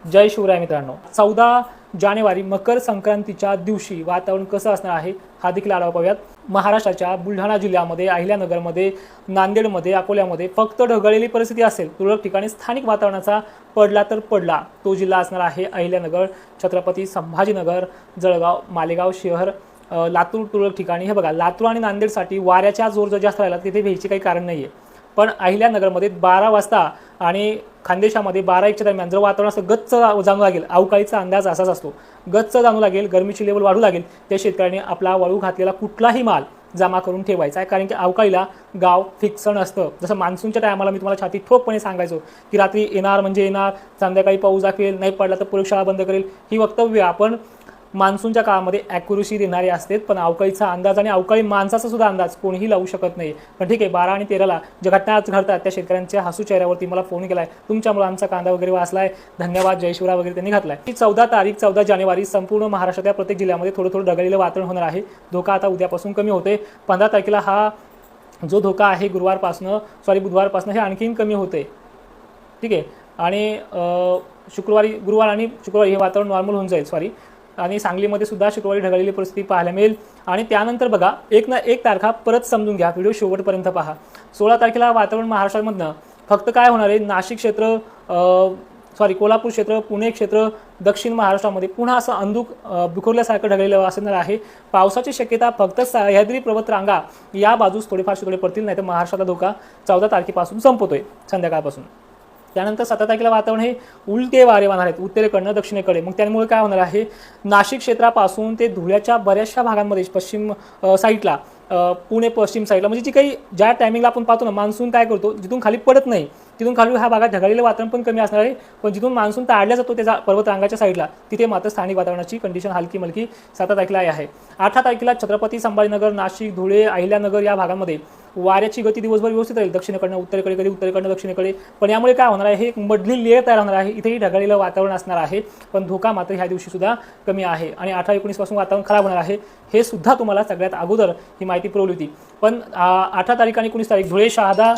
जय शिवराय मित्रांनो, 14 जानेवारी मकर संक्रांतीच्या दिवशी वातावरण कसं असणार आहे हा देखील आढावा पाहूयात। महाराष्ट्राच्या बुलढाणा जिल्ह्यामध्ये, अहिल्यानगरमध्ये, नांदेडमध्ये, अकोल्यामध्ये फक्त ढगाळलेली परिस्थिती असेल। तुरळक ठिकाणी स्थानिक वातावरणाचा पडला तर पडला तो जिल्हा असणार आहे अहिल्यानगर, छत्रपती संभाजीनगर, जळगाव, मालेगाव शहर, लातूर तुरळक ठिकाणी। हे बघा, लातूर आणि नांदेडसाठी वाऱ्याचा जोर जर जास्त राहिला तिथे व्हायचे काही कारण नाहीये, पण अहिल्यानगरमध्ये 12 वाजता आणि खानदेशामध्ये 12-1च्या दरम्यान जर वातावरण असं गच्च जाणू लागेल, अवकाळीचा अंदाज असाच असतो, गच्च जाणू लागेल, गरमीची लेवल वाढू लागेल, त्या शेतकऱ्यांनी आपला वाळू घातलेला कुठलाही माल जमा करून ठेवायचा आहे। कारण की अवकाळीला गाव फिक्स नसतं। जसं मान्सूनच्या टायमाला मी तुम्हाला छाती ठोकपणे सांगायचो की रात्री येणार म्हणजे येणार, संध्याकाळी पाऊस दाखवेल, नाही पडला तर प्रयोगशाळा बंद करेल। ही वक्तव्य आपण मान्सूनच्या काळामध्ये ॲक्युरेसी देणारे असतात, पण अवकाळीचा अंदाज आणि अवकाळी माणसाचा सुद्धा अंदाज कोणीही लावू शकत नाही। पण ठीक आहे, 12 आणि 13ला ज्या घटना घडतात त्या शेतकऱ्यांच्या हसू चेहऱ्यावरती मला फोन केलाय, तुमच्यामुळे आमचा कांदा वगैरे वाचलाय, धन्यवाद, जय शिवराय वगैरे त्यांनी घातलाय। ही 14 जानेवारी संपूर्ण महाराष्ट्राच्या प्रत्येक जिल्ह्यामध्ये थोडं थोडं ढगाळलेलं वातावरण होणार आहे। धोका आता उद्यापासून कमी होते। 15 तारखेला हा जो धोका आहे बुधवारपासून हे आणखीन कमी होते, ठीक आहे। आणि गुरुवार आणि शुक्रवारी हे वातावरण नॉर्मल होऊन जाईल आणि सांगलीमध्ये सुद्धा शुक्रवारी ढगाळलेली परिस्थिती पाहायला मिळेल। आणि त्यानंतर बघा, एक ना एक तारखा परत समजून घ्या, व्हिडिओ शेवटपर्यंत पहा। 16 तारखेला वातावरण महाराष्ट्रामधनं फक्त काय होणार आहे, नाशिक क्षेत्र, कोल्हापूर क्षेत्र, पुणे क्षेत्र, दक्षिण महाराष्ट्रामध्ये पुन्हा असं अंधुक बिखरल्यासारखं ढगाळलेलं असणार आहे। पावसाची शक्यता फक्त सह्याद्री पर्वत रांगा या बाजूस थोडेफार शितोडे पडतील, नाही तर महाराष्ट्राचा धोका 14 तारखेपासून संपतोय संध्याकाळपासून। त्यानंतर 17 तारखेला वातावरण हे उलटे वारे वाहणार आहेत उत्तरेकडनं दक्षिणेकडे। मग त्यामुळे काय होणार आहे, नाशिक क्षेत्रापासून ते धुळ्याच्या बऱ्याचशा भागांमध्ये पश्चिम साईडला, पुणे पश्चिम साईडला, म्हणजे जी काही ज्या टायमिंगला आपण पाहतो ना, मान्सून काय करतो, जिथून खाली पडत नाही तिथून खाली ह्या भागात ढगाळलेलं वातावरण पण कमी असणार आहे, पण जिथून मान्सून ताडल्या जातो त्याच्या पर्वतरांगाच्या साईडला तिथे मात्र स्थानिक वातावरणाची कंडिशन हलकी मलकी 7 तारखेला आहे। 18 तारखेला छत्रपती संभाजीनगर, नाशिक, धुळे, अहिल्यानगर या भागांमध्ये वाऱ्याची गती दिवसभर व्यवस्थित राहील, दक्षिणेकडनं उत्तरेकडे, कधी उत्तरेकडनं दक्षिणेकडे। पण यामुळे काय होणार आहे, हे एक मधली लेअर तयार होणार आहे, इथेही ढगाळलेलं वातावरण असणार आहे, पण धोका मात्र ह्या दिवशी सुद्धा कमी आहे। आणि 18-19 पासून वातावरण खराब होणार आहे, हे सुद्धा तुम्हाला सगळ्यात अगोदर ही माहिती पुरवली होती। पण 18 तारीख आणि 19 तारीख धुळे, शहादा,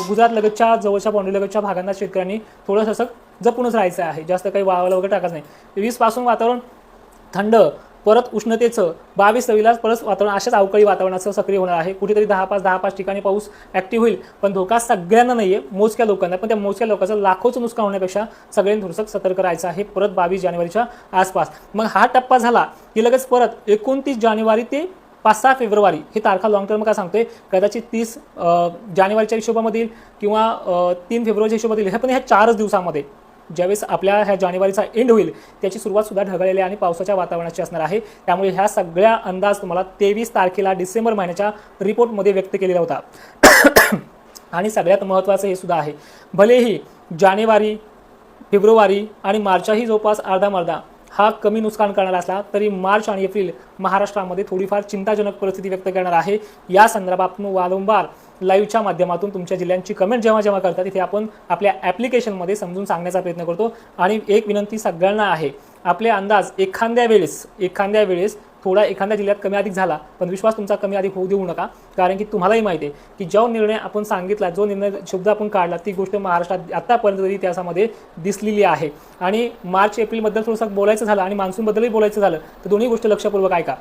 गुजरात लगतच्या जवळच्या बाउंड्री लगतच्या भागांना शेतकऱ्यांनी थोडंसं असं जपूनच राहायचं आहे, जास्त काही वाळवलं वगैरे टाकायचं नाही। 20 पासून वातावरण थंड, परत उष्णतेचं, 22-23ला परत वातावरण अशाच अवकाळी वातावरणाचं सक्रिय होणार आहे। कुठेतरी 10-5 ठिकाणी पाऊस ॲक्टिव्ह होईल, पण धोका सगळ्यांना नाहीये, मोजक्या लोकांना। पण त्या मोजक्या लोकांचं लाखोचं नुकसान होण्यापेक्षा सगळ्यांनी थोडंसं सतर्क राहायचं आहे परत 22 जानेवारीच्या आसपास। मग हा टप्पा झाला की लगेच परत 29 जानेवारी ते 5-6 फेब्रुवारी ही तारखा लॉंग टर्म काय सांगतोय, कदाचित 30 जानेवारीच्या हिशोबामध्ये किंवा 3 फेब्रुवारीच्या हिशोबामध्ये, हे पण ह्या 4 दिवसामध्ये ज्यावेळेस आपल्या ह्या जानेवारीचा एंड होईल त्याची सुरुवात सुद्धा ढगाळलेल्या आणि पावसाच्या वातावरणाची असणार आहे। त्यामुळे ह्या सगळ्या अंदाज तुम्हाला 23 तारखेला डिसेंबर महिन्याच्या रिपोर्टमध्ये व्यक्त केलेला होता। आणि सगळ्यात महत्त्वाचं हे सुद्धा आहे, भलेही जानेवारी, फेब्रुवारी आणि मार्चही जवळपास अर्धा हा कमी नुकसान करणार असला तरी मार्च आणि एप्रिल महाराष्ट्रामध्ये थोडीफार चिंताजनक परिस्थिती व्यक्त करणार आहे। या संदर्भात वारंवार लाईव्हच्या माध्यमातून तुमच्या जिल्ह्यांची कमेंट जेव्हा करतात तिथे आपण आपल्या ॲप्लिकेशनमध्ये समजून सांगण्याचा प्रयत्न करतो। आणि एक विनंती सगळ्यांना आहे, आपले अंदाज एखाद्या वेळेस थोडा एखाद्या जिल्ह्यात कमी अधिक झाला, पण विश्वास तुमचा कमी अधिक होऊ देऊ नका। कारण की तुम्हालाही माहिती आहे की जो निर्णय आपण सांगितला, जो निर्णय शब्द आपण काढला, ती गोष्ट महाराष्ट्रात आतापर्यंत तरी इतिहासामध्ये दिसलेली आहे। आणि मार्च एप्रिलबद्दल थोडंसं बोलायचं झालं आणि मान्सूनबद्दलही बोलायचं झालं तर दोन्ही गोष्टी लक्षपूर्वक ऐका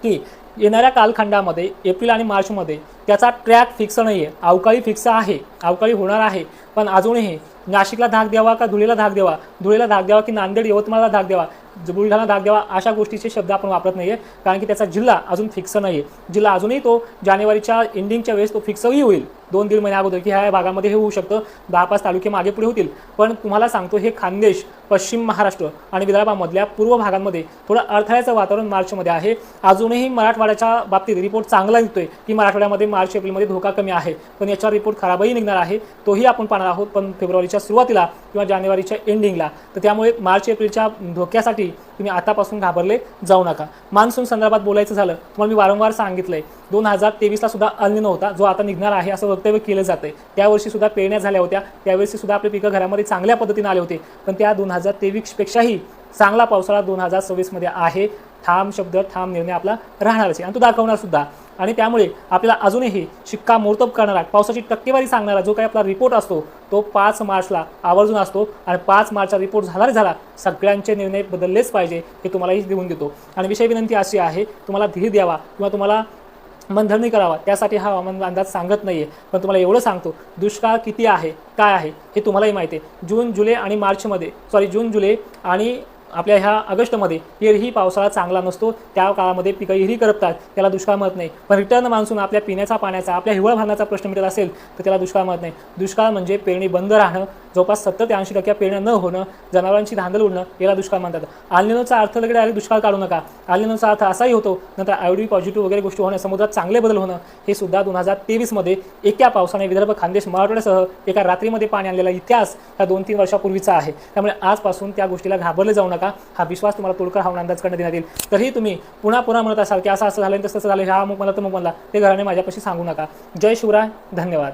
की येणाऱ्या कालखंडामध्ये एप्रिल आणि मार्चमध्ये त्याचा ट्रॅक फिक्स नाही आहे, अवकाळी फिक्स आहे, अवकाळी होणार आहे, पण अजूनही नाशिकला धाक द्यावा का धुळेला धाक द्यावा, धुळेला धाक द्यावा की नांदेड यवतमाळला धाक द्यावा, बुलढाणा धाक द्यावा, अशा गोष्टीचे शब्द आपण वापरत नाहीये। कारण की त्याचा जिल्हा अजून फिक्स नाही आहे। जिल्हा अजूनही तो जानेवारीच्या एंडिंगच्या वेळेस तो फिक्सही होईल 2-3 महिन्या अगोदर की ह्या भागामध्ये हे होऊ शकतं, 10-5 तालुके मागे पुढे होतील। पण तुम्हाला सांगतो, हे खानदेश, पश्चिम महाराष्ट्र आणि विदर्भामधल्या पूर्व भागांमध्ये थोडं अडथळ्याचं वातावरण मार्चमध्ये आहे। अजूनही मराठवाड्याच्या बाबतीत रिपोर्ट चांगला निघतोय की मराठवाड्यामध्ये मार्च एप्रिलमध्ये धोका कमी आहे, पण याचा रिपोर्ट खराबही निघणार आहे, तोही आपण पाहणार आहोत, पण फेब्रुवारीच्या सुरुवातीला किंवा जानेवारीच्या एंडिंगला। तर त्यामुळे मार्च एप्रिलच्या धोक्यासाठी तुम्ही आतापासून घाबरले जाऊ नका। मान्सून संदर्भात बोलायचं झालं तुम्हाला मी वारंवार सांगितलंय, 2023ला सुद्धा अल निनो होता जो आता निघणार आहे असं वक्तव्य केलं जातंय। त्यावर्षी सुद्धा पेरण्या झाल्या होत्या, त्यावेळेस सुद्धा आपले पिकं घरामध्ये चांगल्या पद्धतीने आले होते, पण त्या 2023 पेक्षाही चांगला पावसाळा 2026 मध्ये आहे। ठाम शब्द, ठाम निर्णय आपला राहणारच आहे आणि तो दाखवणार सुद्धा। आणि त्यामुळे आपल्याला अजूनही शिक्कामोर्तब करणारा पावसाची टक्केवारी सांगणारा जो काही आपला रिपोर्ट असतो तो 5 मार्चला आवर्जून असतो आणि 5 मार्चचा रिपोर्ट झाला रे झाला, सगळ्यांचे निर्णय बदललेच पाहिजे हे तुम्हालाही देऊन देतो. आणि विषय विनंती अशी आहे, तुम्हाला धीर द्यावा किंवा तुम्हाला मनधरणी करावा त्यासाठी हा हवामान अंदाज सांगत नाहीये, पण तुम्हाला एवढं सांगतो दुष्काळ किती आहे काय आहे हे तुम्हालाही माहिती आहे. जून जुलै आणि मार्चमध्ये जून जुलै आणि आपल्या ह्या ऑगस्टमध्ये एरही पावसाळा चांगला नसतो, त्या काळामध्ये पिकं एरही करपतात, त्याला दुष्काळ म्हणत नाही. पण रिटर्न मान्सून आपल्या पिण्याचा पाण्याचा आपल्या हिवाळा भागाचा प्रश्न मिटत असेल तर त्याला दुष्काळ म्हणत नाही. दुष्काळ म्हणजे पेरणी बंद राहणं, जवळपास 70 ते 80% पेरण्या न होणं, जनावरांची धांदल उडणं, याला दुष्काळ म्हणतात. अल्निनोचा अर्थ लगेच डायरेक्ट दुष्काळ काढू नका. अल्निनोचा अर्थ असाही होतो नंतर आयोडी पॉझिटिव्ह वगैरे गोष्टी होणं, समुद्रात चांगले बदल होणं, हे सुद्धा 2023 एका पावसाने विदर्भ, खानदेश, मराठवाड्यासह एका रात्रीमध्ये पाणी आणलेला इतिहास ह्या 2-3 वर्षापूर्वीचा आहे. त्यामुळे आजपासून त्या गोष्टीला घाबरले जाऊ नका. हा विश्वास तुम्हाला तोडकर हवामान अंदाज करण्यात देण्यात येईल. तरीही तुम्ही पुन्हा म्हणत असाल की असं झालं तसं झालं, हा अमुक मला तमुक मला, ते घराने माझ्यापाशी सांगू नका. जय शिवराय, धन्यवाद.